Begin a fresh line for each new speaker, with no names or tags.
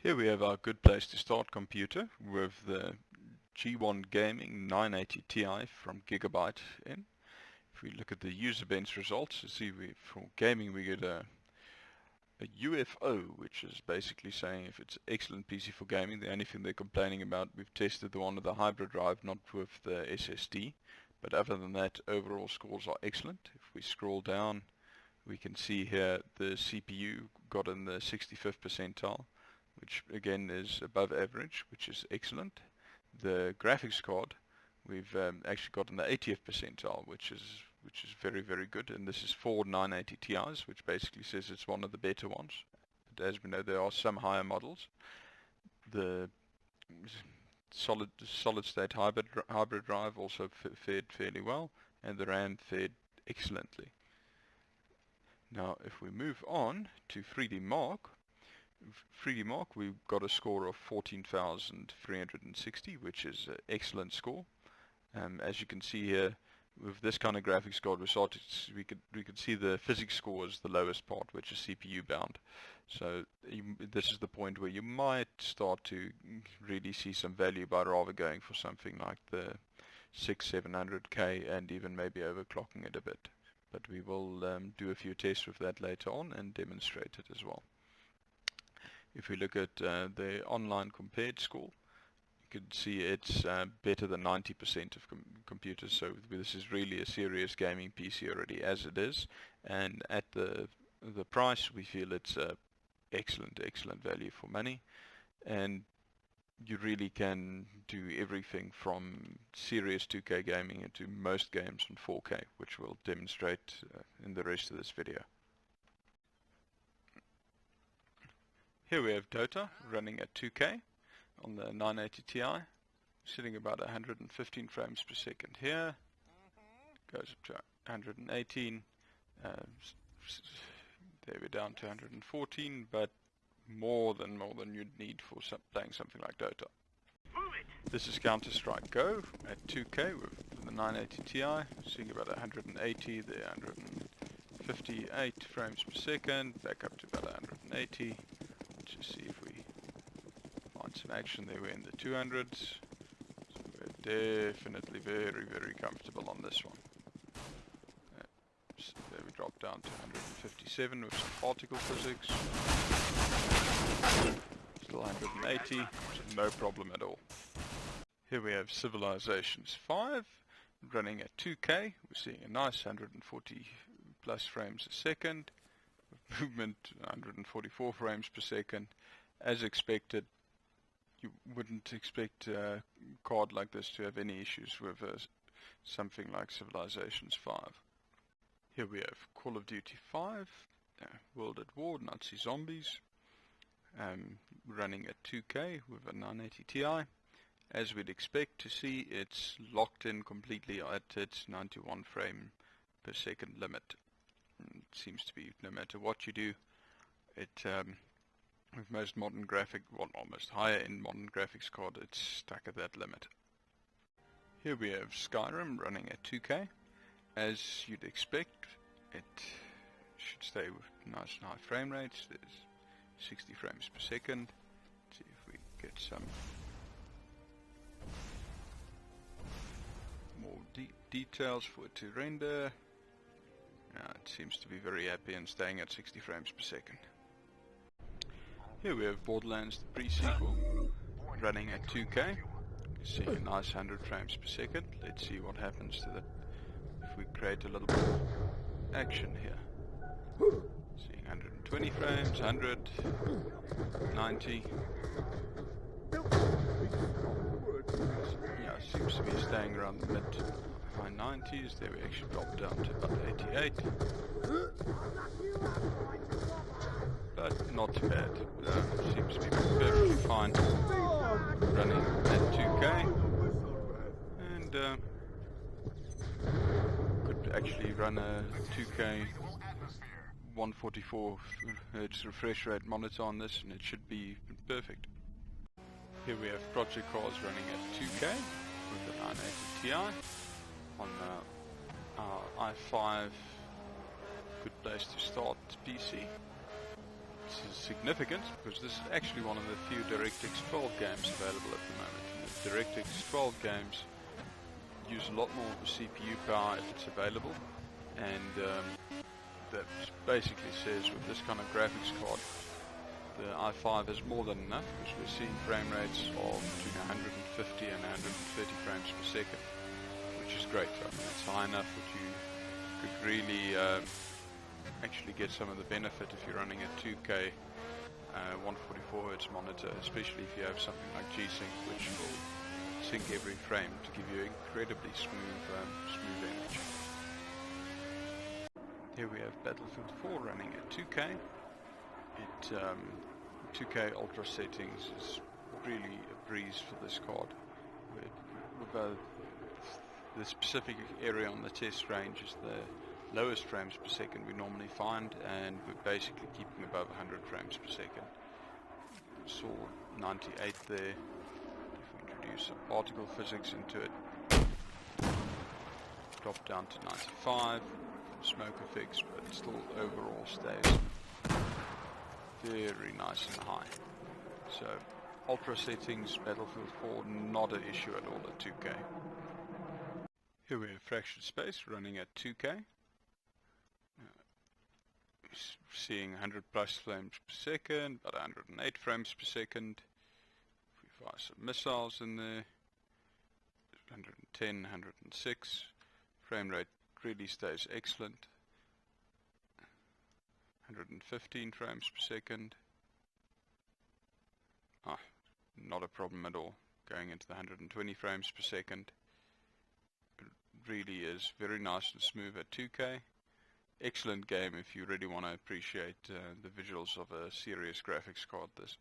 Here we have our good place to start computer with the G1 Gaming 980 Ti from Gigabyte in. If we look at the user bench results, you see for gaming we get a UFO, which is basically saying if it's excellent PC for gaming. The only thing they're complaining about, we've tested the one with the hybrid drive, not with the SSD, but other than that overall scores are excellent. If we scroll down, we can see here the CPU got in the 65th percentile, which again is above average, which is excellent. The graphics card we've actually got in the 80th percentile, which is very, very good, and this is for 980 Ti's, which basically says it's one of the better ones. But as we know, there are some higher models. The solid state hybrid drive also fared fairly well, and the RAM fared excellently. Now if we move on to 3D Mark, we've got a score of 14,360, which is an excellent score. As you can see here, with this kind of graphics card, we could see the physics score as the lowest part, which is CPU bound. So this is the point where you might start to really see some value by rather going for something like the 600-700K and even maybe overclocking it a bit. But we will do a few tests with that later on and demonstrate it as well. If we look at the online compared score, you can see it's better than 90% of computers, so this is really a serious gaming PC already as it is, and at the price we feel it's excellent value for money, and you really can do everything from serious 2K gaming into most games on 4K, which we'll demonstrate in the rest of this video. Here we have Dota running at 2K on the 980 Ti, sitting about 115 frames per second here, goes up to 118, there we're down to 114, but more than you'd need for playing something like Dota. This is Counter-Strike Go at 2K with the 980 Ti, seeing about 180, there 158 frames per second, back up to about 180. Let's see if we find some action there. We're in the 200s, so we're definitely very comfortable on this one. So there we drop down to 157 with some particle physics, still 180, so no problem at all. Here we have Civilizations 5 running at 2K. We're seeing a nice 140 plus frames a second. Movement 144 frames per second. As expected, you wouldn't expect a card like this to have any issues with something like Civilizations 5. Here we have Call of Duty 5, World at War, Nazi Zombies, running at 2K with a 980 Ti. As we'd expect to see, it's locked in completely at its 91 frame per second limit. It seems to be no matter what you do, it with most modern almost higher end modern graphics card, it's stuck at that limit. Here we have Skyrim running at 2K. As you'd expect, it should stay with nice and high frame rates. There's 60 frames per second. Let's see if we get some more details for it to render. It seems to be very happy and staying at 60 frames per second. Here we have Borderlands the pre-sequel running at 2K. You see a nice 100 frames per second. Let's see what happens to that if we create a little bit of action here. Seeing 120 frames, 100, 90. Yeah, seems to be staying around the mid high 90s. There we actually dropped down to about 88, but not too bad. Seems to be perfectly fine running at 2K, and could actually run a 2K 144 Hz refresh rate monitor on this, and it should be perfect. Here we have Project Cars running at 2K with the 980 Ti on our i5 good place to start PC. This is significant because this is actually one of the few DirectX 12 games available at the moment. And the DirectX 12 games use a lot more of the CPU power if it's available, and that basically says with this kind of graphics card the i5 is more than enough, because we're seeing frame rates of between 150 and 130 frames per second, which is great. I mean, it's high enough that you could really actually get some of the benefit if you're running a 2K 144Hz monitor, especially if you have something like G-Sync, which will sync every frame to give you incredibly smooth image. Here we have Battlefield 4 running at 2K. 2K Ultra settings is really a breeze for this card. The specific area on the test range is the lowest frames per second we normally find, and we're basically keeping above 100 frames per second. We saw 98 there. If we introduce some particle physics into it, drop down to 95, smoke effects, but it still overall stays very nice and high. So ultra settings, Battlefield 4, not an issue at all at 2K. Here we have Fractured Space running at 2K. Seeing 100 plus frames per second, about 108 frames per second. If we fire some missiles in there, 110, 106. Frame rate really stays excellent. 115 frames per second. Not a problem at all. Going into the 120 frames per second. It really is very nice and smooth at 2K. Excellent game if you really want to appreciate the visuals of a serious graphics card. This